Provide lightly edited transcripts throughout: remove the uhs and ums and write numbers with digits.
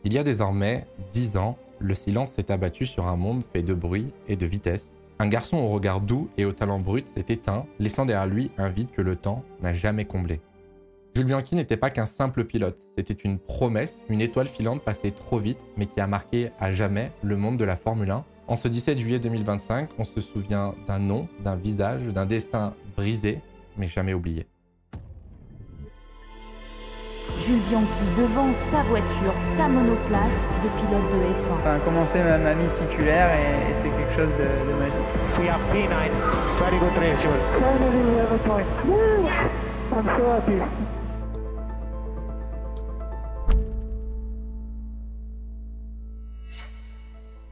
Il y a désormais 10 ans, le silence s'est abattu sur un monde fait de bruit et de vitesse. Un garçon au regard doux et au talent brut s'est éteint, laissant derrière lui un vide que le temps n'a jamais comblé. Jules Bianchi n'était pas qu'un simple pilote, c'était une promesse, une étoile filante passée trop vite, mais qui a marqué à jamais le monde de la Formule 1. En ce 17 juillet 2025, on se souvient d'un nom, d'un visage, d'un destin brisé, mais jamais oublié. Jules Bianchi devant sa voiture, sa monoplace de pilote de F1. Enfin, commencer ma vie titulaire et c'est quelque chose de magique. We have P9, very good race. Finally, we have a point. Woo! I'm so happy.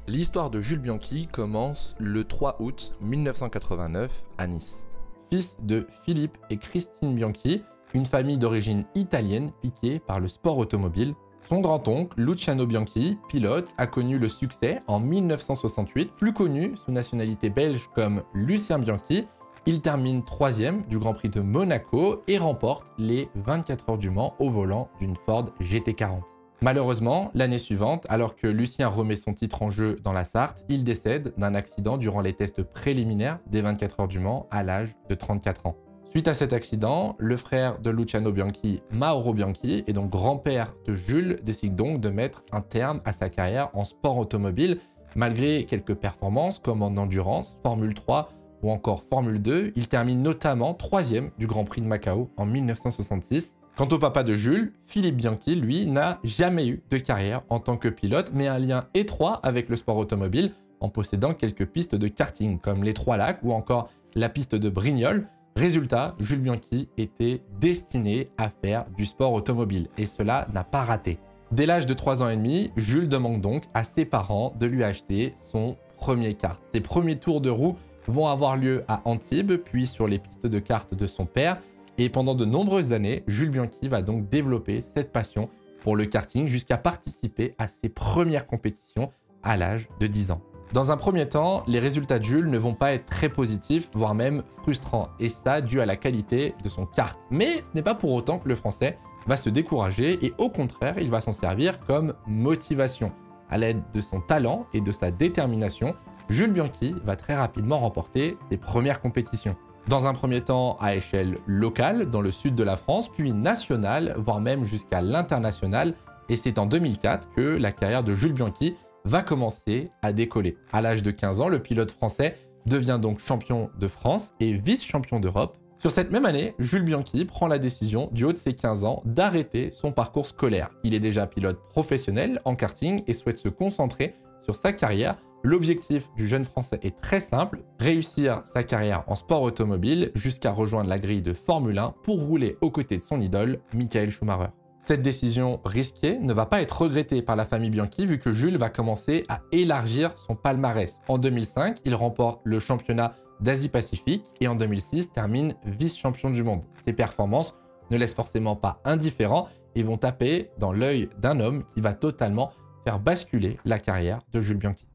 L'histoire de Jules Bianchi commence le 3 août 1989 à Nice. Fils de Philippe et Christine Bianchi, une famille d'origine italienne piquée par le sport automobile. Son grand-oncle, Luciano Bianchi, pilote, a connu le succès en 1968, plus connu sous nationalité belge comme Lucien Bianchi. Il termine 3e du Grand Prix de Monaco et remporte les 24 heures du Mans au volant d'une Ford GT40. Malheureusement, l'année suivante, alors que Lucien remet son titre en jeu dans la Sarthe, il décède d'un accident durant les tests préliminaires des 24 heures du Mans à l'âge de 34 ans. Suite à cet accident, le frère de Luciano Bianchi, Mauro Bianchi, et donc grand-père de Jules, décide donc de mettre un terme à sa carrière en sport automobile. Malgré quelques performances comme en endurance, Formule 3 ou encore Formule 2, il termine notamment 3e du Grand Prix de Macao en 1966. Quant au papa de Jules, Philippe Bianchi, lui, n'a jamais eu de carrière en tant que pilote, mais un lien étroit avec le sport automobile en possédant quelques pistes de karting comme les Trois Lacs ou encore la piste de Brignoles. Résultat, Jules Bianchi était destiné à faire du sport automobile et cela n'a pas raté. Dès l'âge de 3 ans et demi, Jules demande donc à ses parents de lui acheter son premier kart. Ses premiers tours de roue vont avoir lieu à Antibes, puis sur les pistes de kart de son père. Et pendant de nombreuses années, Jules Bianchi va donc développer cette passion pour le karting jusqu'à participer à ses premières compétitions à l'âge de 10 ans. Dans un premier temps, les résultats de Jules ne vont pas être très positifs, voire même frustrants, et ça dû à la qualité de son kart. Mais ce n'est pas pour autant que le Français va se décourager, et au contraire, il va s'en servir comme motivation. À l'aide de son talent et de sa détermination, Jules Bianchi va très rapidement remporter ses premières compétitions. Dans un premier temps à échelle locale, dans le sud de la France, puis nationale, voire même jusqu'à l'international, et c'est en 2004 que la carrière de Jules Bianchi va commencer à décoller. À l'âge de 15 ans, le pilote français devient donc champion de France et vice-champion d'Europe. Sur cette même année, Jules Bianchi prend la décision, du haut de ses 15 ans, d'arrêter son parcours scolaire. Il est déjà pilote professionnel en karting et souhaite se concentrer sur sa carrière. L'objectif du jeune Français est très simple, réussir sa carrière en sport automobile jusqu'à rejoindre la grille de Formule 1 pour rouler aux côtés de son idole, Michael Schumacher. Cette décision risquée ne va pas être regrettée par la famille Bianchi vu que Jules va commencer à élargir son palmarès. En 2005, il remporte le championnat d'Asie-Pacifique et en 2006 termine vice-champion du monde. Ces performances ne laissent forcément pas indifférents et vont taper dans l'œil d'un homme qui va totalement faire basculer la carrière de Jules Bianchi.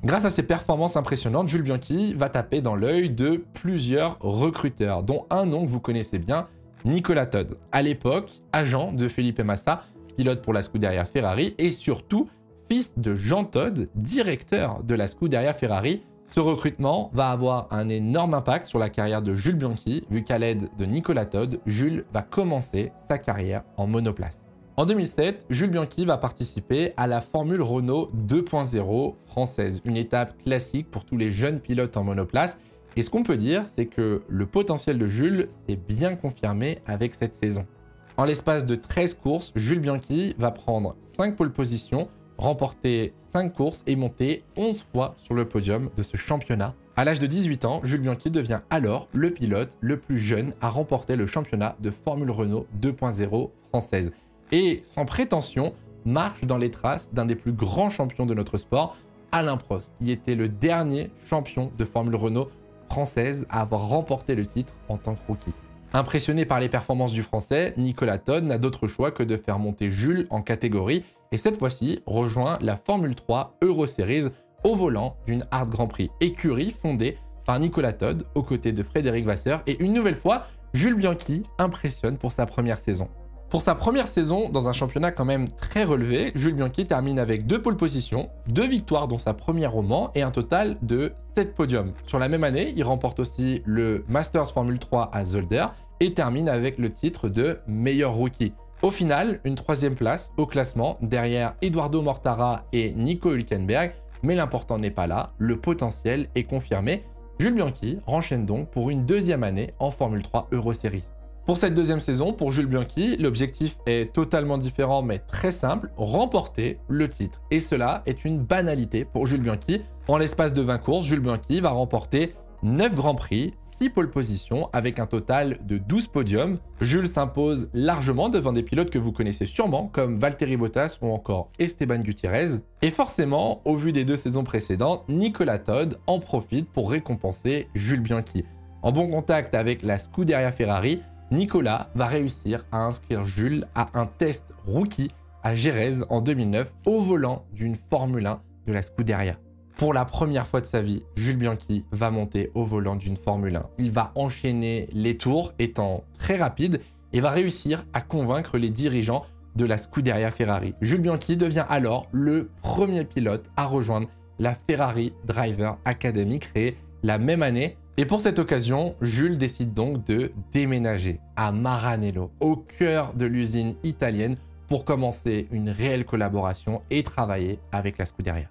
Grâce à ses performances impressionnantes, Jules Bianchi va taper dans l'œil de plusieurs recruteurs, dont un nom que vous connaissez bien, Nicolas Todt. À l'époque, agent de Felipe Massa, pilote pour la Scuderia Ferrari et surtout fils de Jean Todt, directeur de la Scuderia Ferrari. Ce recrutement va avoir un énorme impact sur la carrière de Jules Bianchi, vu qu'à l'aide de Nicolas Todt, Jules va commencer sa carrière en monoplace. En 2007, Jules Bianchi va participer à la Formule Renault 2.0 française, une étape classique pour tous les jeunes pilotes en monoplace. Et ce qu'on peut dire, c'est que le potentiel de Jules s'est bien confirmé avec cette saison. En l'espace de 13 courses, Jules Bianchi va prendre 5 pole positions, remporter 5 courses et monter 11 fois sur le podium de ce championnat. À l'âge de 18 ans, Jules Bianchi devient alors le pilote le plus jeune à remporter le championnat de Formule Renault 2.0 française. Et sans prétention, marche dans les traces d'un des plus grands champions de notre sport, Alain Prost, qui était le dernier champion de Formule Renault française à avoir remporté le titre en tant que rookie. Impressionné par les performances du Français, Nicolas Todt n'a d'autre choix que de faire monter Jules en catégorie et cette fois-ci rejoint la Formule 3 Euro Series au volant d'une Hard Grand Prix, écurie fondée par Nicolas Todt aux côtés de Frédéric Vasseur et une nouvelle fois, Jules Bianchi impressionne pour sa première saison. Pour sa première saison, dans un championnat quand même très relevé, Jules Bianchi termine avec 2 pole positions, 2 victoires dont sa première au Mans et un total de 7 podiums. Sur la même année, il remporte aussi le Masters Formule 3 à Zolder et termine avec le titre de meilleur rookie. Au final, une 3e place au classement derrière Eduardo Mortara et Nico Hülkenberg, mais l'important n'est pas là, le potentiel est confirmé. Jules Bianchi enchaîne donc pour une 2e année en Formule 3 Euroseries. Pour cette 2e saison, pour Jules Bianchi, l'objectif est totalement différent mais très simple, remporter le titre. Et cela est une banalité pour Jules Bianchi. En l'espace de 20 courses, Jules Bianchi va remporter 9 grands prix, 6 pole positions avec un total de 12 podiums. Jules s'impose largement devant des pilotes que vous connaissez sûrement comme Valtteri Bottas ou encore Esteban Gutiérrez. Et forcément, au vu des 2 saisons précédentes, Nicolas Todt en profite pour récompenser Jules Bianchi. En bon contact avec la Scuderia Ferrari, Nicolas va réussir à inscrire Jules à un test rookie à Jerez en 2009 au volant d'une Formule 1 de la Scuderia. Pour la première fois de sa vie, Jules Bianchi va monter au volant d'une Formule 1. Il va enchaîner les tours étant très rapide et va réussir à convaincre les dirigeants de la Scuderia Ferrari. Jules Bianchi devient alors le premier pilote à rejoindre la Ferrari Driver Academy créée la même année. Et pour cette occasion, Jules décide donc de déménager à Maranello, au cœur de l'usine italienne, pour commencer une réelle collaboration et travailler avec la Scuderia.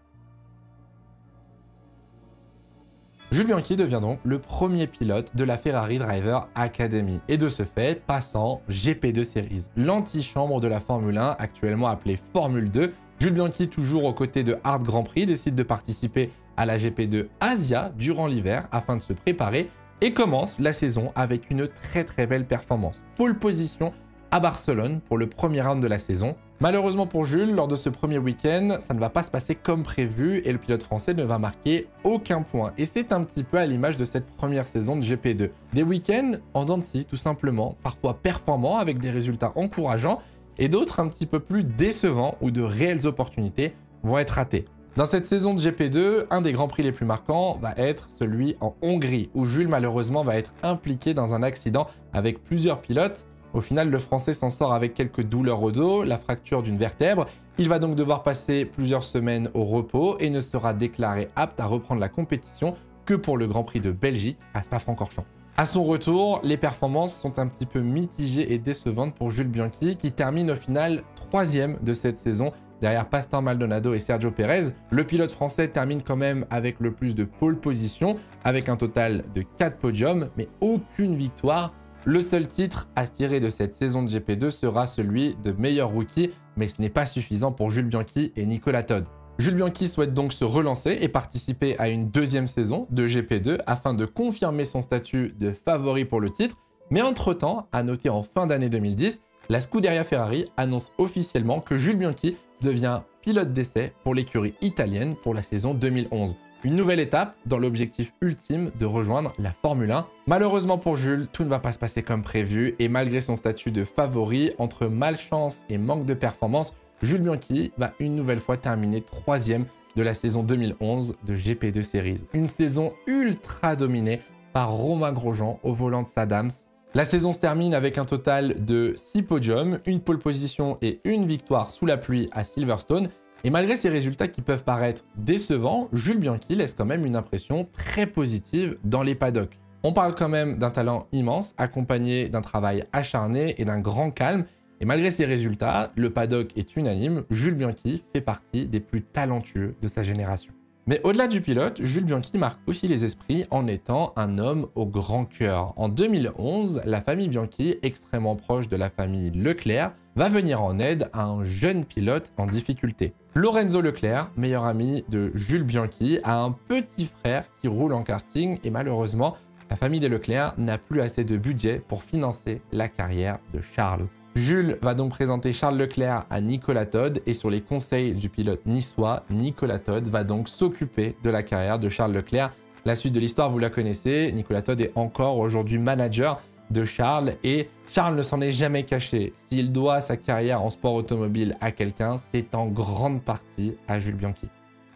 Jules Bianchi devient donc le premier pilote de la Ferrari Driver Academy et de ce fait passe en GP2 Series, l'antichambre de la Formule 1 actuellement appelée Formule 2. Jules Bianchi, toujours aux côtés de Hart Grand Prix, décide de participer à la GP2 Asia durant l'hiver afin de se préparer et commence la saison avec une très belle performance. Pole position à Barcelone pour le premier round de la saison. Malheureusement pour Jules, lors de ce premier week-end, ça ne va pas se passer comme prévu et le pilote français ne va marquer aucun point. Et c'est un petit peu à l'image de cette première saison de GP2. Des week-ends en dents de scie, tout simplement, parfois performants avec des résultats encourageants et d'autres un petit peu plus décevants où de réelles opportunités vont être ratées. Dans cette saison de GP2, un des grands prix les plus marquants va être celui en Hongrie, où Jules malheureusement va être impliqué dans un accident avec plusieurs pilotes. Au final, le Français s'en sort avec quelques douleurs au dos, la fracture d'une vertèbre. Il va donc devoir passer plusieurs semaines au repos et ne sera déclaré apte à reprendre la compétition que pour le Grand Prix de Belgique à Spa-Francorchamps. À son retour, les performances sont un petit peu mitigées et décevantes pour Jules Bianchi, qui termine au final 3e de cette saison, derrière Pastor Maldonado et Sergio Pérez. Le pilote français termine quand même avec le plus de pole position, avec un total de 4 podiums, mais aucune victoire. Le seul titre à tirer de cette saison de GP2 sera celui de meilleur rookie, mais ce n'est pas suffisant pour Jules Bianchi et Nicolas Todt. Jules Bianchi souhaite donc se relancer et participer à une 2e saison de GP2 afin de confirmer son statut de favori pour le titre. Mais entre-temps, à noter en fin d'année 2010, la Scuderia Ferrari annonce officiellement que Jules Bianchi devient pilote d'essai pour l'écurie italienne pour la saison 2011. Une nouvelle étape dans l'objectif ultime de rejoindre la Formule 1. Malheureusement pour Jules, tout ne va pas se passer comme prévu et malgré son statut de favori, entre malchance et manque de performance, Jules Bianchi va une nouvelle fois terminer 3e de la saison 2011 de GP2 Series. Une saison ultra dominée par Romain Grosjean au volant de Sadams. La saison se termine avec un total de 6 podiums, une pole position et une victoire sous la pluie à Silverstone. Et malgré ces résultats qui peuvent paraître décevants, Jules Bianchi laisse quand même une impression très positive dans les paddocks. On parle quand même d'un talent immense, accompagné d'un travail acharné et d'un grand calme. Et malgré ces résultats, le paddock est unanime, Jules Bianchi fait partie des plus talentueux de sa génération. Mais au-delà du pilote, Jules Bianchi marque aussi les esprits en étant un homme au grand cœur. En 2011, la famille Bianchi, extrêmement proche de la famille Leclerc, va venir en aide à un jeune pilote en difficulté. Lorenzo Leclerc, meilleur ami de Jules Bianchi, a un petit frère qui roule en karting et malheureusement, la famille des Leclerc n'a plus assez de budget pour financer la carrière de Charles. Jules va donc présenter Charles Leclerc à Nicolas Todt et sur les conseils du pilote niçois, Nicolas Todt va donc s'occuper de la carrière de Charles Leclerc. La suite de l'histoire, vous la connaissez, Nicolas Todt est encore aujourd'hui manager de Charles et Charles ne s'en est jamais caché. S'il doit sa carrière en sport automobile à quelqu'un, c'est en grande partie à Jules Bianchi.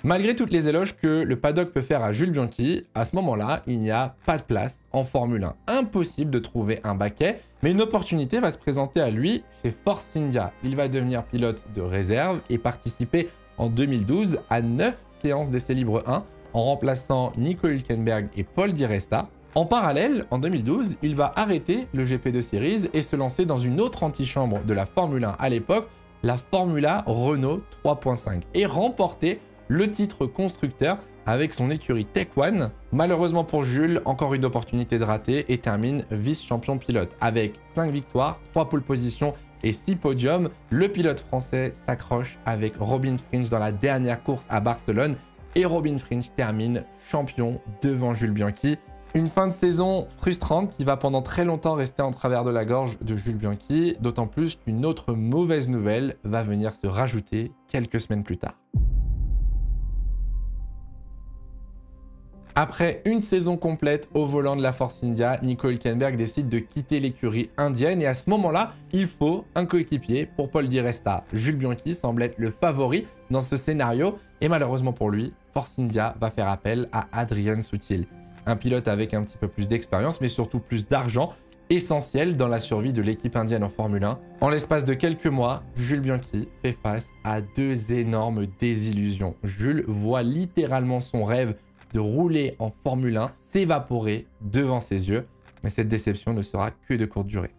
Malgré toutes les éloges que le paddock peut faire à Jules Bianchi, à ce moment-là, il n'y a pas de place en Formule 1. Impossible de trouver un baquet, mais une opportunité va se présenter à lui chez Force India. Il va devenir pilote de réserve et participer en 2012 à 9 séances d'essai libre 1 en remplaçant Nico Hülkenberg et Paul Di Resta. En parallèle, en 2012, il va arrêter le GP2 Series et se lancer dans une autre antichambre de la Formule 1 à l'époque, la Formula Renault 3.5, et remporter le titre constructeur avec son écurie Tech One. Malheureusement pour Jules, encore une opportunité de rater et termine vice-champion pilote. Avec 5 victoires, 3 pole positions et 6 podiums, le pilote français s'accroche avec Robin Fringe dans la dernière course à Barcelone et Robin Fringe termine champion devant Jules Bianchi. Une fin de saison frustrante qui va pendant très longtemps rester en travers de la gorge de Jules Bianchi, d'autant plus qu'une autre mauvaise nouvelle va venir se rajouter quelques semaines plus tard. Après une saison complète au volant de la Force India, Nico Hülkenberg décide de quitter l'écurie indienne et à ce moment-là, il faut un coéquipier pour Paul Di Resta. Jules Bianchi semble être le favori dans ce scénario et malheureusement pour lui, Force India va faire appel à Adrian Sutil. Un pilote avec un petit peu plus d'expérience, mais surtout plus d'argent, essentiel dans la survie de l'équipe indienne en Formule 1. En l'espace de quelques mois, Jules Bianchi fait face à 2 énormes désillusions. Jules voit littéralement son rêve de rouler en Formule 1 s'évaporer devant ses yeux, mais cette déception ne sera que de courte durée.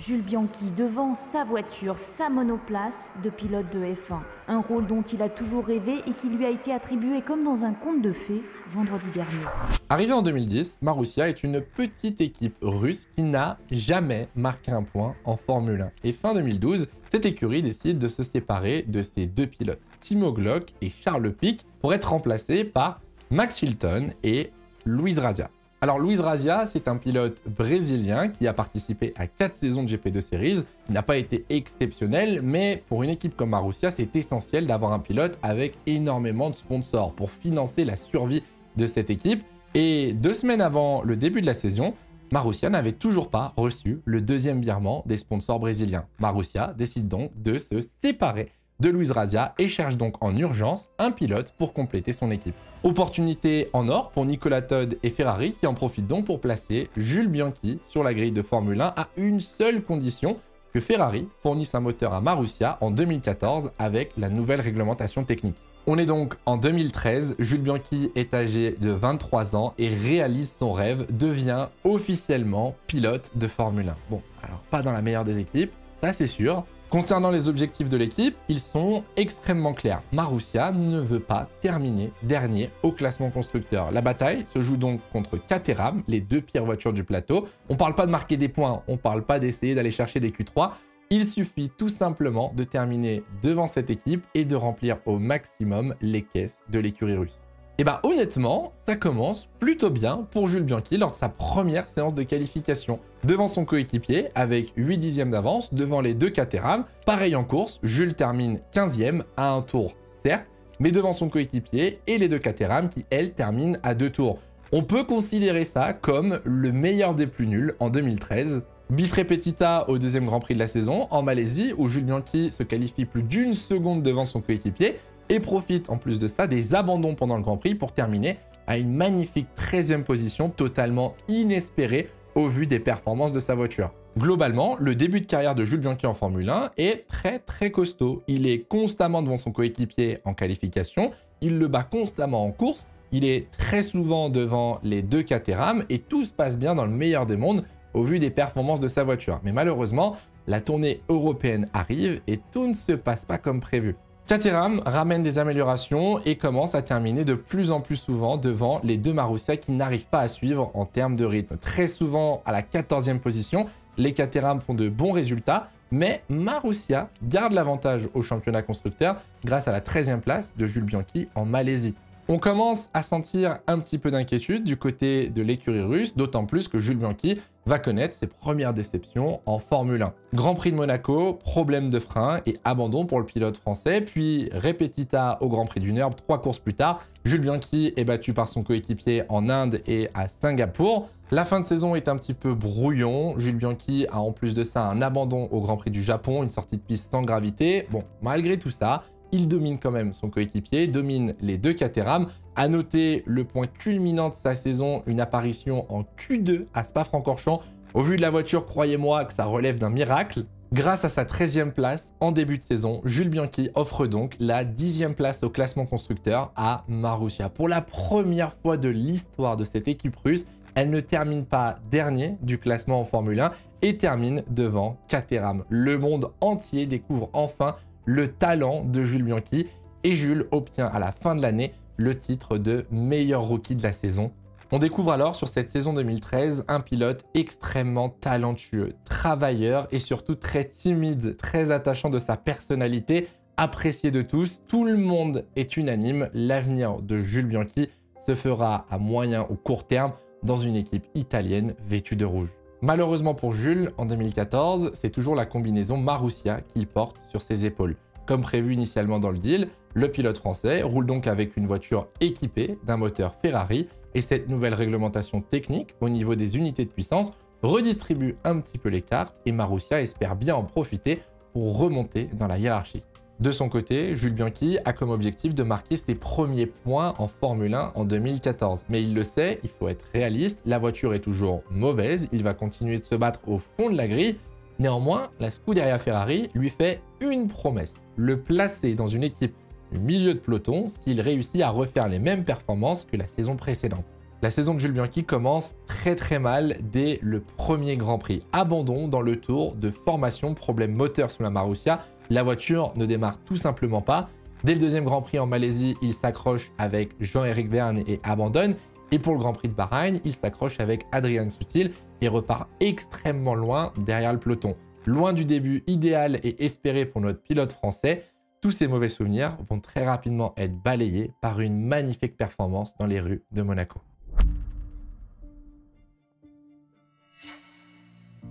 Jules Bianchi devant sa voiture, sa monoplace de pilote de F1. Un rôle dont il a toujours rêvé et qui lui a été attribué comme dans un conte de fées vendredi dernier. Arrivé en 2010, Marussia est une petite équipe russe qui n'a jamais marqué un point en Formule 1. Et fin 2012, cette écurie décide de se séparer de ses 2 pilotes, Timo Glock et Charles Pic, pour être remplacés par Max Chilton et Luiz Razia. Alors Luiz Razia, c'est un pilote brésilien qui a participé à 4 saisons de GP2 Series. Il n'a pas été exceptionnel, mais pour une équipe comme Marussia, c'est essentiel d'avoir un pilote avec énormément de sponsors pour financer la survie de cette équipe. Et 2 semaines avant le début de la saison, Marussia n'avait toujours pas reçu le 2e virement des sponsors brésiliens. Marussia décide donc de se séparer de Luiz Razia et cherche donc en urgence un pilote pour compléter son équipe. Opportunité en or pour Nicolas Todt et Ferrari qui en profitent donc pour placer Jules Bianchi sur la grille de Formule 1 à une seule condition, que Ferrari fournisse un moteur à Marussia en 2014 avec la nouvelle réglementation technique. On est donc en 2013, Jules Bianchi est âgé de 23 ans et réalise son rêve, devient officiellement pilote de Formule 1. Bon, alors pas dans la meilleure des équipes, ça c'est sûr. Concernant les objectifs de l'équipe, ils sont extrêmement clairs. Marussia ne veut pas terminer dernier au classement constructeur. La bataille se joue donc contre Caterham, les 2 pires voitures du plateau. On ne parle pas de marquer des points, on ne parle pas d'essayer d'aller chercher des Q3. Il suffit tout simplement de terminer devant cette équipe et de remplir au maximum les caisses de l'écurie russe. Et bah honnêtement, ça commence plutôt bien pour Jules Bianchi lors de sa première séance de qualification. Devant son coéquipier, avec 8 dixièmes d'avance, devant les 2 Caterham. Pareil en course, Jules termine 15e à un tour, certes, mais devant son coéquipier et les 2 Caterham qui, elles, terminent à 2 tours. On peut considérer ça comme le meilleur des plus nuls en 2013. Bis repetita au 2e Grand Prix de la saison, en Malaisie, où Jules Bianchi se qualifie plus d'1 seconde devant son coéquipier, et profite en plus de ça des abandons pendant le Grand Prix pour terminer à une magnifique 13e position totalement inespérée au vu des performances de sa voiture. Globalement, le début de carrière de Jules Bianchi en Formule 1 est très costaud. Il est constamment devant son coéquipier en qualification, il le bat constamment en course, il est très souvent devant les 2 Caterham et tout se passe bien dans le meilleur des mondes au vu des performances de sa voiture. Mais malheureusement, la tournée européenne arrive et tout ne se passe pas comme prévu. Caterham ramène des améliorations et commence à terminer de plus en plus souvent devant les 2 Marussia qui n'arrivent pas à suivre en termes de rythme. Très souvent à la 14e position, les Caterham font de bons résultats, mais Marussia garde l'avantage au championnat constructeur grâce à la 13e place de Jules Bianchi en Malaisie. On commence à sentir un petit peu d'inquiétude du côté de l'écurie russe, d'autant plus que Jules Bianchi va connaître ses premières déceptions en Formule 1. Grand Prix de Monaco, problème de frein et abandon pour le pilote français, puis répétita au Grand Prix du Nürburgring 3 courses plus tard. Jules Bianchi est battu par son coéquipier en Inde et à Singapour. La fin de saison est un petit peu brouillon. Jules Bianchi a en plus de ça un abandon au Grand Prix du Japon, une sortie de piste sans gravité. Bon, malgré tout ça, il domine quand même son coéquipier, domine les 2 Caterham. À noter le point culminant de sa saison, une apparition en Q2 à Spa-Francorchamps. Au vu de la voiture, croyez-moi que ça relève d'un miracle. Grâce à sa 13e place en début de saison, Jules Bianchi offre donc la 10e place au classement constructeur à Marussia. Pour la première fois de l'histoire de cette équipe russe, elle ne termine pas dernier du classement en Formule 1 et termine devant Caterham. Le monde entier découvre enfin le talent de Jules Bianchi et Jules obtient à la fin de l'année le titre de meilleur rookie de la saison. On découvre alors sur cette saison 2013 un pilote extrêmement talentueux, travailleur et surtout très timide, très attachant de sa personnalité, apprécié de tous. Tout le monde est unanime, l'avenir de Jules Bianchi se fera à moyen ou court terme dans une équipe italienne vêtue de rouge. Malheureusement pour Jules, en 2014, c'est toujours la combinaison Marussia qu'il porte sur ses épaules. Comme prévu initialement dans le deal, le pilote français roule donc avec une voiture équipée d'un moteur Ferrari et cette nouvelle réglementation technique au niveau des unités de puissance redistribue un petit peu les cartes et Marussia espère bien en profiter pour remonter dans la hiérarchie. De son côté, Jules Bianchi a comme objectif de marquer ses premiers points en Formule 1 en 2014. Mais il le sait, il faut être réaliste, la voiture est toujours mauvaise, il va continuer de se battre au fond de la grille. Néanmoins, la Scuderia Ferrari lui fait une promesse, le placer dans une équipe du milieu de peloton s'il réussit à refaire les mêmes performances que la saison précédente. La saison de Jules Bianchi commence très mal dès le premier Grand Prix. Abandon dans le tour de formation, problème moteur sous la Marussia. La voiture ne démarre tout simplement pas. Dès le deuxième Grand Prix en Malaisie, il s'accroche avec Jean-Éric Vergne et abandonne. Et pour le Grand Prix de Bahreïn, il s'accroche avec Adrian Sutil et repart extrêmement loin derrière le peloton. Loin du début idéal et espéré pour notre pilote français, tous ces mauvais souvenirs vont très rapidement être balayés par une magnifique performance dans les rues de Monaco.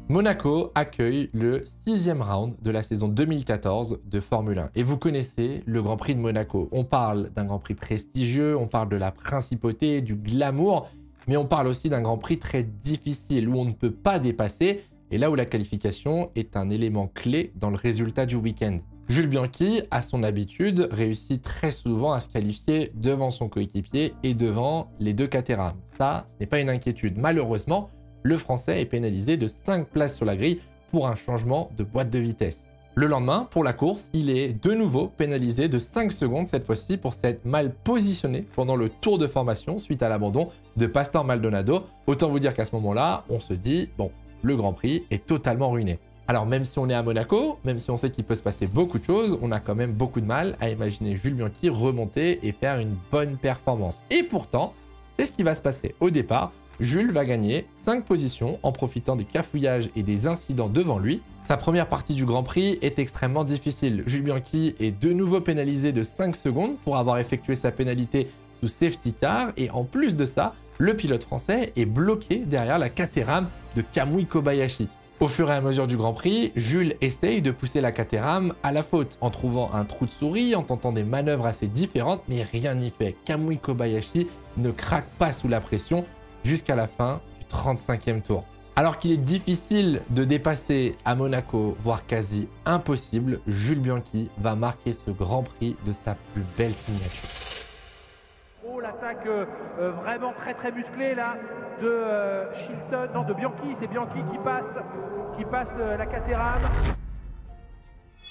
Monaco accueille le 6e round de la saison 2014 de Formule 1. Et vous connaissez le Grand Prix de Monaco. On parle d'un Grand Prix prestigieux, on parle de la principauté, du glamour, mais on parle aussi d'un Grand Prix très difficile où on ne peut pas dépasser et là où la qualification est un élément clé dans le résultat du week-end. Jules Bianchi, à son habitude, réussit très souvent à se qualifier devant son coéquipier et devant les 2 Caterham. Ça, ce n'est pas une inquiétude. Malheureusement, le Français est pénalisé de 5 places sur la grille pour un changement de boîte de vitesse. Le lendemain, pour la course, il est de nouveau pénalisé de 5 secondes cette fois-ci pour s'être mal positionné pendant le tour de formation suite à l'abandon de Pastor Maldonado. Autant vous dire qu'à ce moment-là, on se dit, bon, le Grand Prix est totalement ruiné. Alors même si on est à Monaco, même si on sait qu'il peut se passer beaucoup de choses, on a quand même beaucoup de mal à imaginer Jules Bianchi remonter et faire une bonne performance. Et pourtant, c'est ce qui va se passer. Au départ, Jules va gagner 5 positions en profitant des cafouillages et des incidents devant lui. Sa première partie du Grand Prix est extrêmement difficile. Jules Bianchi est de nouveau pénalisé de 5 secondes pour avoir effectué sa pénalité sous safety car. Et en plus de ça, le pilote français est bloqué derrière la Caterham de Kamui Kobayashi. Au fur et à mesure du Grand Prix, Jules essaye de pousser la Caterham à la faute en trouvant un trou de souris, en tentant des manœuvres assez différentes, mais rien n'y fait. Kamui Kobayashi ne craque pas sous la pression jusqu'à la fin du 35e tour. Alors qu'il est difficile de dépasser à Monaco, voire quasi impossible, Jules Bianchi va marquer ce Grand Prix de sa plus belle signature. Oh, l'attaque vraiment très musclée là de Chilton, non de Bianchi, c'est Bianchi qui passe la Caterham.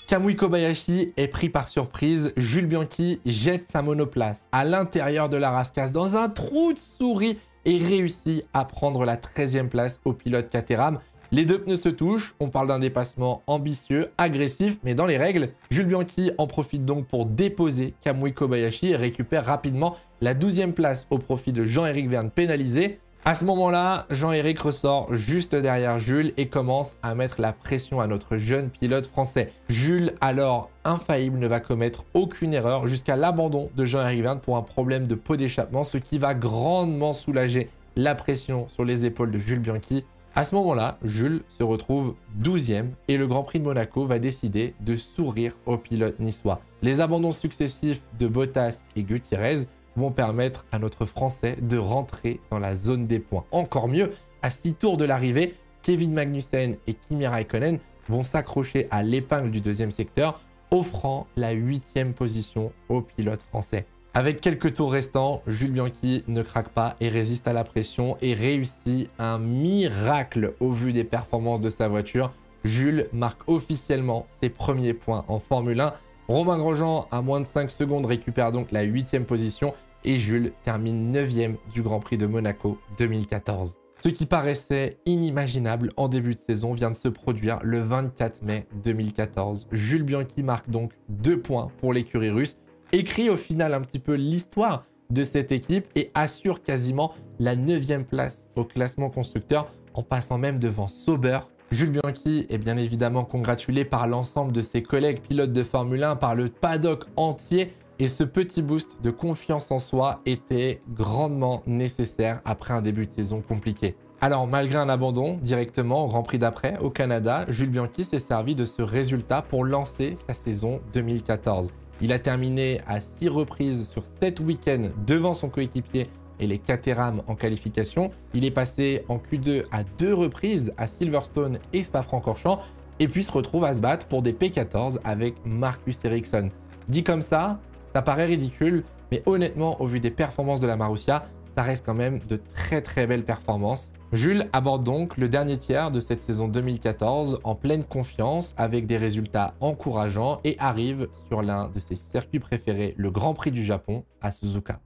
Kamui Kobayashi est pris par surprise, Jules Bianchi jette sa monoplace à l'intérieur de la rascasse dans un trou de souris et réussit à prendre la 13e place au pilote Caterham. Les 2 pneus se touchent, on parle d'un dépassement ambitieux, agressif, mais dans les règles. Jules Bianchi en profite donc pour déposer Kamui Kobayashi et récupère rapidement la 12e place au profit de Jean-Éric Vergne pénalisé. À ce moment-là, Jean-Éric ressort juste derrière Jules et commence à mettre la pression à notre jeune pilote français. Jules, alors infaillible, ne va commettre aucune erreur jusqu'à l'abandon de Jean-Éric Vergne pour un problème de pot d'échappement, ce qui va grandement soulager la pression sur les épaules de Jules Bianchi. À ce moment-là, Jules se retrouve 12e et le Grand Prix de Monaco va décider de sourire aux pilotes niçois. Les abandons successifs de Bottas et Gutiérrez vont permettre à notre Français de rentrer dans la zone des points. Encore mieux, à 6 tours de l'arrivée, Kevin Magnussen et Kimi Räikkönen vont s'accrocher à l'épingle du deuxième secteur, offrant la 8e position aux pilotes français. Avec quelques tours restants, Jules Bianchi ne craque pas et résiste à la pression et réussit un miracle au vu des performances de sa voiture. Jules marque officiellement ses premiers points en Formule 1. Romain Grosjean, à moins de 5 secondes, récupère donc la 8e position et Jules termine 9e du Grand Prix de Monaco 2014. Ce qui paraissait inimaginable en début de saison vient de se produire le 24 mai 2014. Jules Bianchi marque donc 2 points pour l'écurie russe, écrit au final un petit peu l'histoire de cette équipe et assure quasiment la 9e place au classement constructeur en passant même devant Sauber. Jules Bianchi est bien évidemment congratulé par l'ensemble de ses collègues pilotes de Formule 1, par le paddock entier et ce petit boost de confiance en soi était grandement nécessaire après un début de saison compliqué. Alors malgré un abandon directement au Grand Prix d'après au Canada, Jules Bianchi s'est servi de ce résultat pour lancer sa saison 2014. Il a terminé à 6 reprises sur 7 week-ends devant son coéquipier et les Caterham en qualification. Il est passé en Q2 à 2 reprises à Silverstone et Spa-Francorchamps et puis se retrouve à se battre pour des P14 avec Marcus Ericsson. Dit comme ça paraît ridicule, mais honnêtement, au vu des performances de la Marussia, ça reste quand même de très belles performances. Jules aborde donc le dernier tiers de cette saison 2014 en pleine confiance avec des résultats encourageants et arrive sur l'un de ses circuits préférés, le Grand Prix du Japon à Suzuka.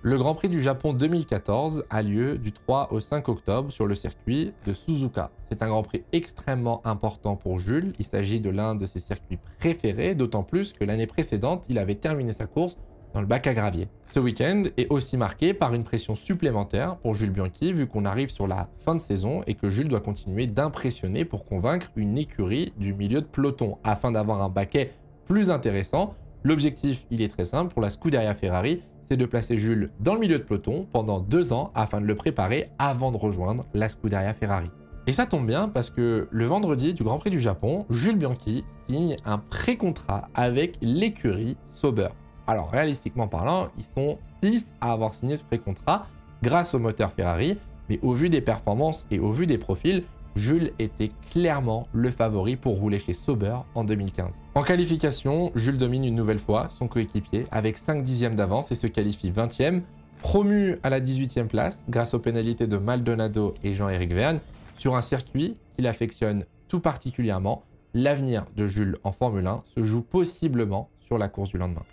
Le Grand Prix du Japon 2014 a lieu du 3 au 5 octobre sur le circuit de Suzuka. C'est un Grand Prix extrêmement important pour Jules. Il s'agit de l'un de ses circuits préférés, d'autant plus que l'année précédente, il avait terminé sa course dans le bac à gravier. Ce week-end est aussi marqué par une pression supplémentaire pour Jules Bianchi vu qu'on arrive sur la fin de saison et que Jules doit continuer d'impressionner pour convaincre une écurie du milieu de peloton afin d'avoir un baquet plus intéressant. L'objectif, il est très simple pour la Scuderia Ferrari, c'est de placer Jules dans le milieu de peloton pendant 2 ans afin de le préparer avant de rejoindre la Scuderia Ferrari. Et ça tombe bien parce que le vendredi du Grand Prix du Japon, Jules Bianchi signe un pré-contrat avec l'écurie Sauber. Alors réalistiquement parlant, ils sont 6 à avoir signé ce pré-contrat grâce au moteur Ferrari, mais au vu des performances et au vu des profils, Jules était clairement le favori pour rouler chez Sauber en 2015. En qualification, Jules domine une nouvelle fois son coéquipier avec 5 dixièmes d'avance et se qualifie 20e, promu à la 18e place grâce aux pénalités de Maldonado et Jean-Éric Vergne sur un circuit qu'il affectionne tout particulièrement. L'avenir de Jules en Formule 1 se joue possiblement sur la course du lendemain.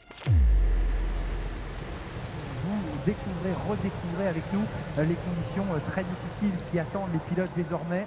Vous découvrez, redécouvrez avec nous les conditions très difficiles qui attendent les pilotes désormais.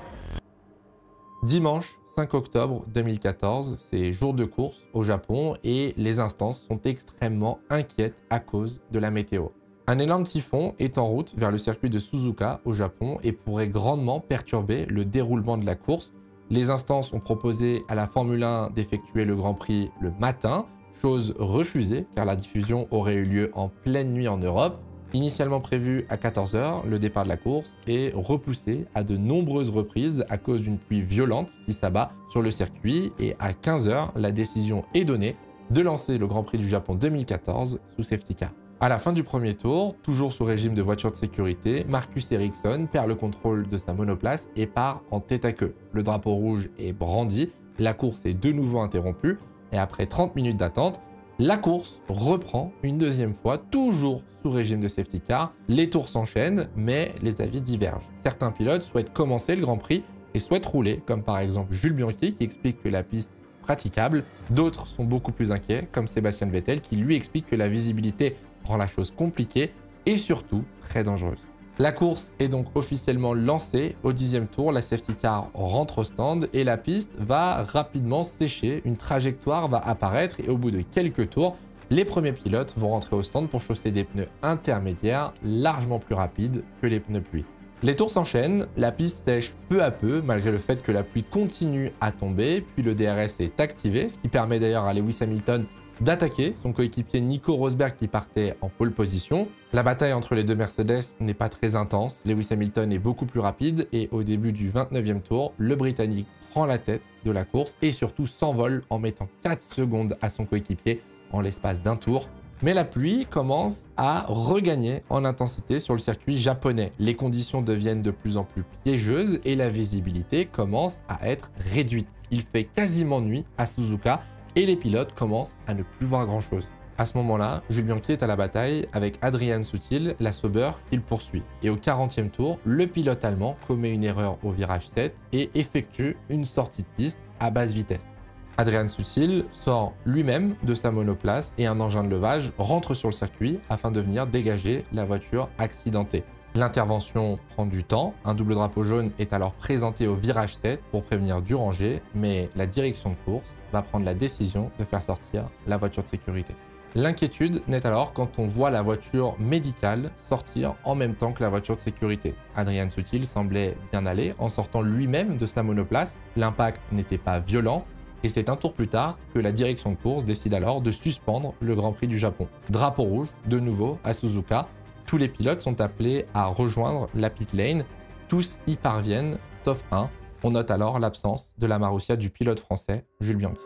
Dimanche 5 octobre 2014, c'est jour de course au Japon et les instances sont extrêmement inquiètes à cause de la météo. Un énorme typhon est en route vers le circuit de Suzuka au Japon et pourrait grandement perturber le déroulement de la course. Les instances ont proposé à la Formule 1 d'effectuer le Grand Prix le matin, chose refusée car la diffusion aurait eu lieu en pleine nuit en Europe. Initialement prévu à 14 h, le départ de la course est repoussé à de nombreuses reprises à cause d'une pluie violente qui s'abat sur le circuit et à 15 h, la décision est donnée de lancer le Grand Prix du Japon 2014 sous safety car. À la fin du premier tour, toujours sous régime de voiture de sécurité, Marcus Ericsson perd le contrôle de sa monoplace et part en tête à queue. Le drapeau rouge est brandi, la course est de nouveau interrompue et après 30 minutes d'attente, la course reprend une deuxième fois, toujours sous régime de safety car. Les tours s'enchaînent, mais les avis divergent. Certains pilotes souhaitent commencer le Grand Prix et souhaitent rouler, comme par exemple Jules Bianchi qui explique que la piste est praticable. D'autres sont beaucoup plus inquiets, comme Sébastien Vettel qui lui explique que la visibilité rend la chose compliquée et surtout très dangereuse. La course est donc officiellement lancée. Au 10e tour, la safety car rentre au stand et la piste va rapidement sécher. Une trajectoire va apparaître et au bout de quelques tours, les premiers pilotes vont rentrer au stand pour chausser des pneus intermédiaires largement plus rapides que les pneus pluie. Les tours s'enchaînent, la piste sèche peu à peu malgré le fait que la pluie continue à tomber, puis le DRS est activé, ce qui permet d'ailleurs à Lewis Hamilton d'attaquer son coéquipier Nico Rosberg qui partait en pole position. La bataille entre les deux Mercedes n'est pas très intense, Lewis Hamilton est beaucoup plus rapide et au début du 29e tour, le Britannique prend la tête de la course et surtout s'envole en mettant 4 secondes à son coéquipier en l'espace d'un tour. Mais la pluie commence à regagner en intensité sur le circuit japonais. Les conditions deviennent de plus en plus piégeuses et la visibilité commence à être réduite. Il fait quasiment nuit à Suzuka et les pilotes commencent à ne plus voir grand-chose. À ce moment-là, Jules Bianchi est à la bataille avec Adrian Sutil, la Sauber, qui le poursuit. Et au 40e tour, le pilote allemand commet une erreur au virage 7 et effectue une sortie de piste à basse vitesse. Adrian Sutil sort lui-même de sa monoplace et un engin de levage rentre sur le circuit afin de venir dégager la voiture accidentée. L'intervention prend du temps, un double drapeau jaune est alors présenté au virage 7 pour prévenir du danger, mais la direction de course va prendre la décision de faire sortir la voiture de sécurité. L'inquiétude naît alors quand on voit la voiture médicale sortir en même temps que la voiture de sécurité. Adrian Sutil semblait bien aller en sortant lui-même de sa monoplace, l'impact n'était pas violent, et c'est un tour plus tard que la direction de course décide alors de suspendre le Grand Prix du Japon. Drapeau rouge, de nouveau, à Suzuka. Tous les pilotes sont appelés à rejoindre la pit lane. Tous y parviennent, sauf un. On note alors l'absence de la Marussia du pilote français, Jules Bianchi.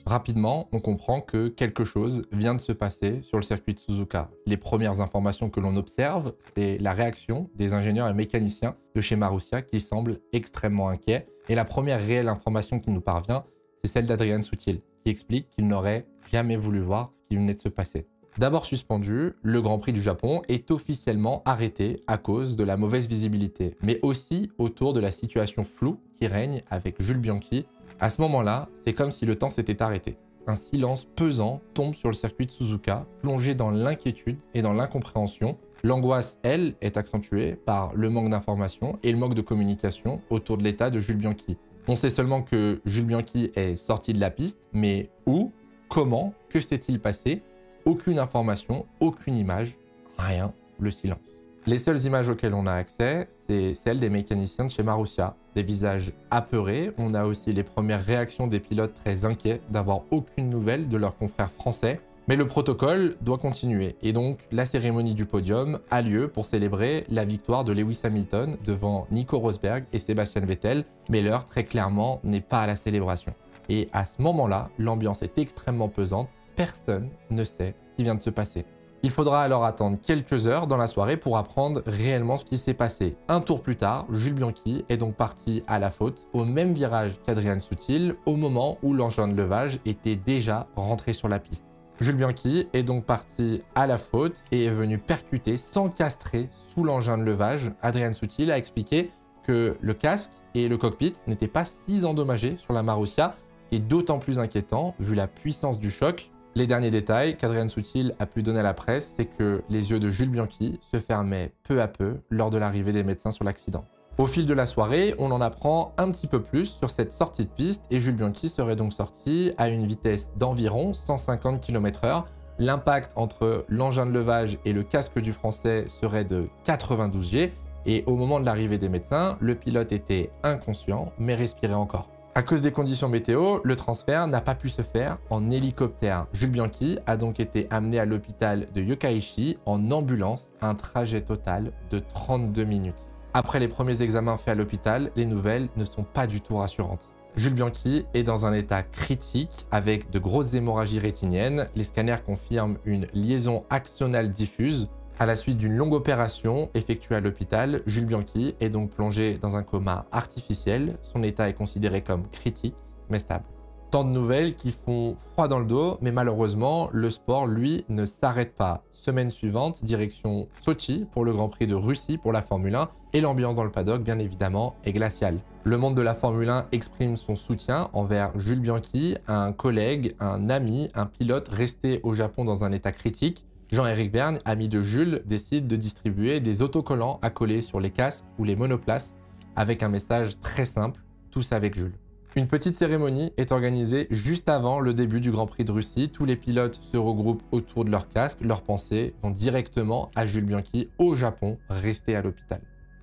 Rapidement, on comprend que quelque chose vient de se passer sur le circuit de Suzuka. Les premières informations que l'on observe, c'est la réaction des ingénieurs et mécaniciens de chez Marussia qui semblent extrêmement inquiets. Et la première réelle information qui nous parvient, c'est celle d'Adrian Sutil, qui explique qu'il n'aurait jamais voulu voir ce qui venait de se passer. D'abord suspendu, le Grand Prix du Japon est officiellement arrêté à cause de la mauvaise visibilité, mais aussi autour de la situation floue qui règne avec Jules Bianchi. À ce moment-là, c'est comme si le temps s'était arrêté. Un silence pesant tombe sur le circuit de Suzuka, plongé dans l'inquiétude et dans l'incompréhension. L'angoisse, elle, est accentuée par le manque d'informations et le manque de communication autour de l'état de Jules Bianchi. On sait seulement que Jules Bianchi est sorti de la piste, mais où, comment, que s'est-il passé? Aucune information, aucune image, rien, le silence. Les seules images auxquelles on a accès, c'est celles des mécaniciens de chez Marussia. Des visages apeurés, on a aussi les premières réactions des pilotes très inquiets d'avoir aucune nouvelle de leurs confrères français. Mais le protocole doit continuer et donc la cérémonie du podium a lieu pour célébrer la victoire de Lewis Hamilton devant Nico Rosberg et Sebastian Vettel, mais l'heure très clairement n'est pas à la célébration. Et à ce moment-là, l'ambiance est extrêmement pesante, personne ne sait ce qui vient de se passer. Il faudra alors attendre quelques heures dans la soirée pour apprendre réellement ce qui s'est passé. Un tour plus tard, Jules Bianchi est donc parti à la faute au même virage qu'Adrian Sutil au moment où l'engin de levage était déjà rentré sur la piste. Jules Bianchi est donc parti à la faute et est venu percuter, s'encastrer sous l'engin de levage. Adrian Sutil a expliqué que le casque et le cockpit n'étaient pas si endommagés sur la Marussia, ce qui est d'autant plus inquiétant vu la puissance du choc. Les derniers détails qu'Adrian Sutil a pu donner à la presse, c'est que les yeux de Jules Bianchi se fermaient peu à peu lors de l'arrivée des médecins sur l'accident. Au fil de la soirée, on en apprend un petit peu plus sur cette sortie de piste et Jules Bianchi serait donc sorti à une vitesse d'environ 150 km/h. L'impact entre l'engin de levage et le casque du Français serait de 92 G et au moment de l'arrivée des médecins, le pilote était inconscient mais respirait encore. À cause des conditions météo, le transfert n'a pas pu se faire en hélicoptère. Jules Bianchi a donc été amené à l'hôpital de Yokkaichi en ambulance, un trajet total de 32 minutes. Après les premiers examens faits à l'hôpital, les nouvelles ne sont pas du tout rassurantes. Jules Bianchi est dans un état critique avec de grosses hémorragies rétiniennes. Les scanners confirment une liaison axonale diffuse. À la suite d'une longue opération effectuée à l'hôpital, Jules Bianchi est donc plongé dans un coma artificiel. Son état est considéré comme critique, mais stable. Tant de nouvelles qui font froid dans le dos, mais malheureusement, le sport, lui, ne s'arrête pas. Semaine suivante, direction Sochi pour le Grand Prix de Russie pour la Formule 1 et l'ambiance dans le paddock, bien évidemment, est glaciale. Le monde de la Formule 1 exprime son soutien envers Jules Bianchi, un collègue, un ami, un pilote resté au Japon dans un état critique. Jean-Éric Vergne, ami de Jules, décide de distribuer des autocollants à coller sur les casques ou les monoplaces avec un message très simple, tous avec Jules. Une petite cérémonie est organisée juste avant le début du Grand Prix de Russie. Tous les pilotes se regroupent autour de leur casque. Leurs pensées vont directement à Jules Bianchi au Japon, resté à l'hôpital.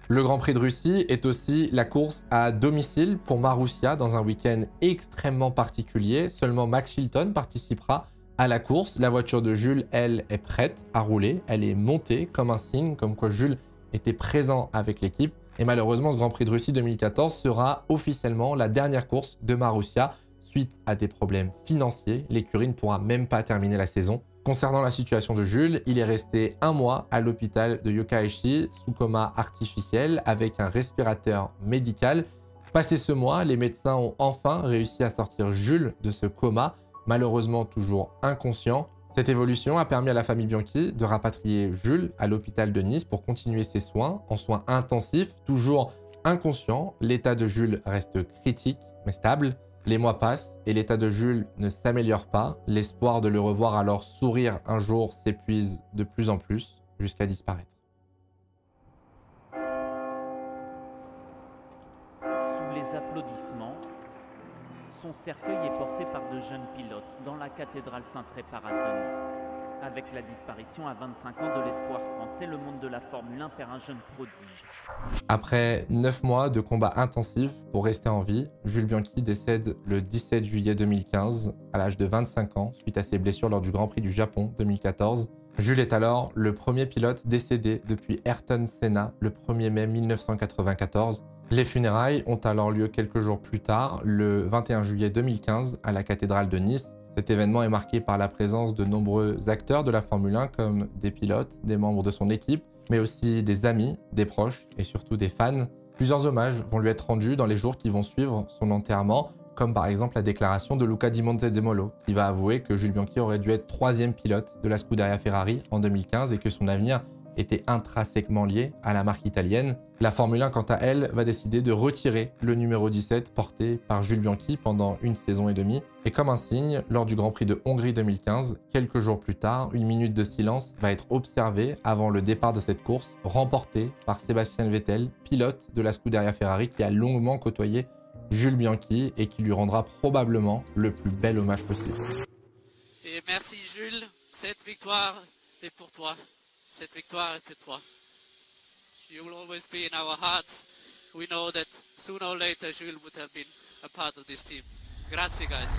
Le Grand Prix de Russie est aussi la course à domicile pour Marussia dans un week-end extrêmement particulier. Seulement Max Chilton participera à la course. La voiture de Jules, elle, est prête à rouler. Elle est montée comme un signe, comme quoi Jules était présent avec l'équipe. Et malheureusement, ce Grand Prix de Russie 2014 sera officiellement la dernière course de Marussia. Suite à des problèmes financiers, l'écurie ne pourra même pas terminer la saison. Concernant la situation de Jules, il est resté 1 mois à l'hôpital de Yokkaichi sous coma artificiel avec un respirateur médical. Passé ce mois, les médecins ont enfin réussi à sortir Jules de ce coma, malheureusement toujours inconscient. Cette évolution a permis à la famille Bianchi de rapatrier Jules à l'hôpital de Nice pour continuer ses soins en soins intensifs, toujours inconscient. L'état de Jules reste critique mais stable. Les mois passent et l'état de Jules ne s'améliore pas. L'espoir de le revoir alors sourire un jour s'épuise de plus en plus jusqu'à disparaître. Sous les applaudissements, son cercueil est porté par de jeunes pilotes dans la cathédrale Saint-Tréparat de Nice. Avec la disparition à 25 ans de l'espoir français, le monde de la Formule 1 perd un jeune prodige. Après 9 mois de combats intensifs pour rester en vie, Jules Bianchi décède le 17 juillet 2015 à l'âge de 25 ans suite à ses blessures lors du Grand Prix du Japon 2014. Jules est alors le premier pilote décédé depuis Ayrton Senna le 1er mai 1994. Les funérailles ont alors lieu quelques jours plus tard, le 21 juillet 2015 à la cathédrale de Nice. Cet événement est marqué par la présence de nombreux acteurs de la Formule 1 comme des pilotes, des membres de son équipe, mais aussi des amis, des proches et surtout des fans. Plusieurs hommages vont lui être rendus dans les jours qui vont suivre son enterrement, comme par exemple la déclaration de Luca Di Monzemolo, qui va avouer que Jules Bianchi aurait dû être 3e pilote de la Scuderia Ferrari en 2015 et que son avenir était intrinsèquement lié à la marque italienne. La Formule 1, quant à elle, va décider de retirer le numéro 17 porté par Jules Bianchi pendant 1 saison et demie. Et comme un signe, lors du Grand Prix de Hongrie 2015, quelques jours plus tard, une minute de silence va être observée avant le départ de cette course, remportée par Sébastien Vettel, pilote de la Scuderia Ferrari qui a longuement côtoyé Jules Bianchi et qui lui rendra probablement le plus bel hommage possible. Et merci Jules, cette victoire est pour toi. Cette victoire est pour toi. You will always be in our hearts. We know that sooner or later Jules would have been a part of this team. Grazie guys.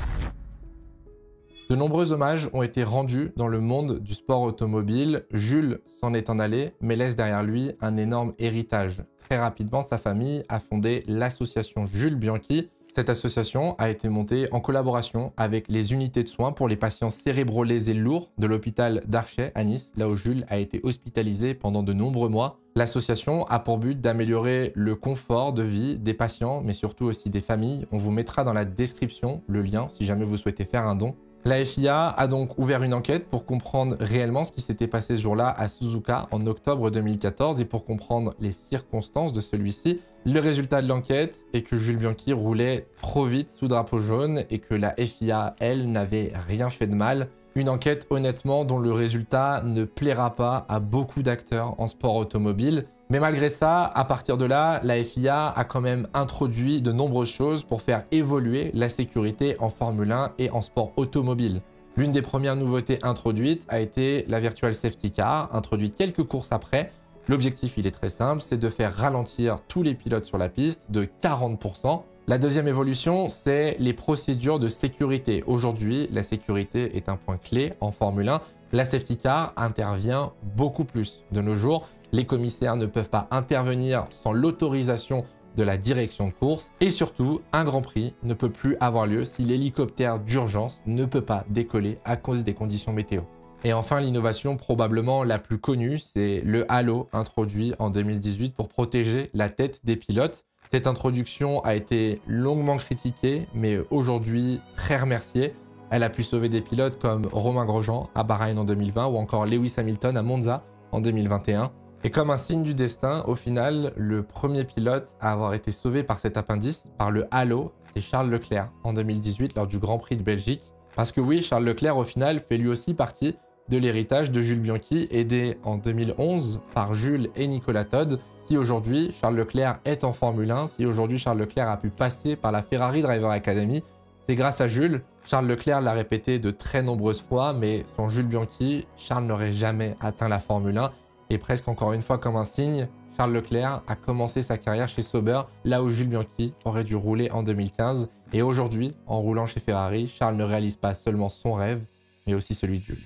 De nombreux hommages ont été rendus dans le monde du sport automobile. Jules s'en est en allé, mais laisse derrière lui un énorme héritage. Très rapidement, sa famille a fondé l'association Jules Bianchi. Cette association a été montée en collaboration avec les unités de soins pour les patients cérébrolésés lourds de l'hôpital d'Archet à Nice, là où Jules a été hospitalisé pendant de nombreux mois. L'association a pour but d'améliorer le confort de vie des patients, mais surtout aussi des familles. On vous mettra dans la description le lien si jamais vous souhaitez faire un don. La FIA a donc ouvert une enquête pour comprendre réellement ce qui s'était passé ce jour-là à Suzuka en octobre 2014 et pour comprendre les circonstances de celui-ci. Le résultat de l'enquête est que Jules Bianchi roulait trop vite sous drapeau jaune et que la FIA, elle, n'avait rien fait de mal. Une enquête, honnêtement, dont le résultat ne plaira pas à beaucoup d'acteurs en sport automobile. Mais malgré ça, à partir de là, la FIA a quand même introduit de nombreuses choses pour faire évoluer la sécurité en Formule 1 et en sport automobile. L'une des premières nouveautés introduites a été la Virtual Safety Car, introduite quelques courses après. L'objectif, il est très simple, c'est de faire ralentir tous les pilotes sur la piste de 40%. La deuxième évolution, c'est les procédures de sécurité. Aujourd'hui, la sécurité est un point clé en Formule 1. La Safety Car intervient beaucoup plus. De nos jours, les commissaires ne peuvent pas intervenir sans l'autorisation de la direction de course. Et surtout, un Grand Prix ne peut plus avoir lieu si l'hélicoptère d'urgence ne peut pas décoller à cause des conditions météo. Et enfin, l'innovation probablement la plus connue, c'est le halo introduit en 2018 pour protéger la tête des pilotes. Cette introduction a été longuement critiquée, mais aujourd'hui très remerciée. Elle a pu sauver des pilotes comme Romain Grosjean à Bahreïn en 2020 ou encore Lewis Hamilton à Monza en 2021. Et comme un signe du destin, au final, le premier pilote à avoir été sauvé par cet appendice, par le halo, c'est Charles Leclerc en 2018 lors du Grand Prix de Belgique. Parce que oui, Charles Leclerc au final fait lui aussi partie de l'héritage de Jules Bianchi, aidé en 2011 par Jules et Nicolas Todt. Si aujourd'hui Charles Leclerc est en Formule 1, si aujourd'hui Charles Leclerc a pu passer par la Ferrari Driver Academy, c'est grâce à Jules. Charles Leclerc l'a répété de très nombreuses fois, mais sans Jules Bianchi, Charles n'aurait jamais atteint la Formule 1. Et presque encore une fois comme un signe, Charles Leclerc a commencé sa carrière chez Sauber, là où Jules Bianchi aurait dû rouler en 2015. Et aujourd'hui, en roulant chez Ferrari, Charles ne réalise pas seulement son rêve, mais aussi celui de Jules.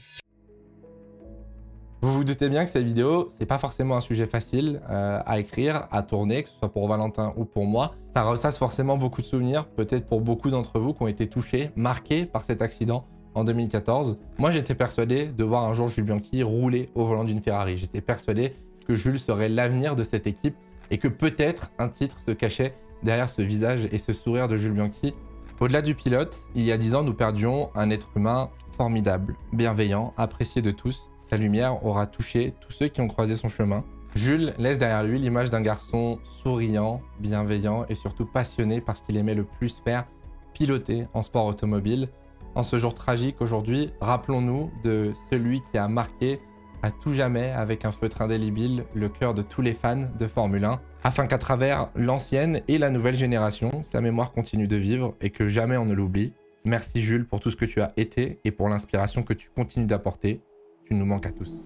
Vous vous doutez bien que cette vidéo, c'est pas forcément un sujet facile à écrire, à tourner, que ce soit pour Valentin ou pour moi. Ça ressasse forcément beaucoup de souvenirs, peut-être pour beaucoup d'entre vous qui ont été touchés, marqués par cet accident en 2014. Moi, j'étais persuadé de voir un jour Jules Bianchi rouler au volant d'une Ferrari. J'étais persuadé que Jules serait l'avenir de cette équipe et que peut-être un titre se cachait derrière ce visage et ce sourire de Jules Bianchi. Au-delà du pilote, il y a 10 ans, nous perdions un être humain formidable, bienveillant, apprécié de tous. Sa lumière aura touché tous ceux qui ont croisé son chemin. Jules laisse derrière lui l'image d'un garçon souriant, bienveillant et surtout passionné par ce qu'il aimait le plus faire, piloter en sport automobile. En ce jour tragique aujourd'hui, rappelons-nous de celui qui a marqué à tout jamais avec un feutre indélébile le cœur de tous les fans de Formule 1, afin qu'à travers l'ancienne et la nouvelle génération, sa mémoire continue de vivre et que jamais on ne l'oublie. Merci Jules pour tout ce que tu as été et pour l'inspiration que tu continues d'apporter. Tu nous manques à tous.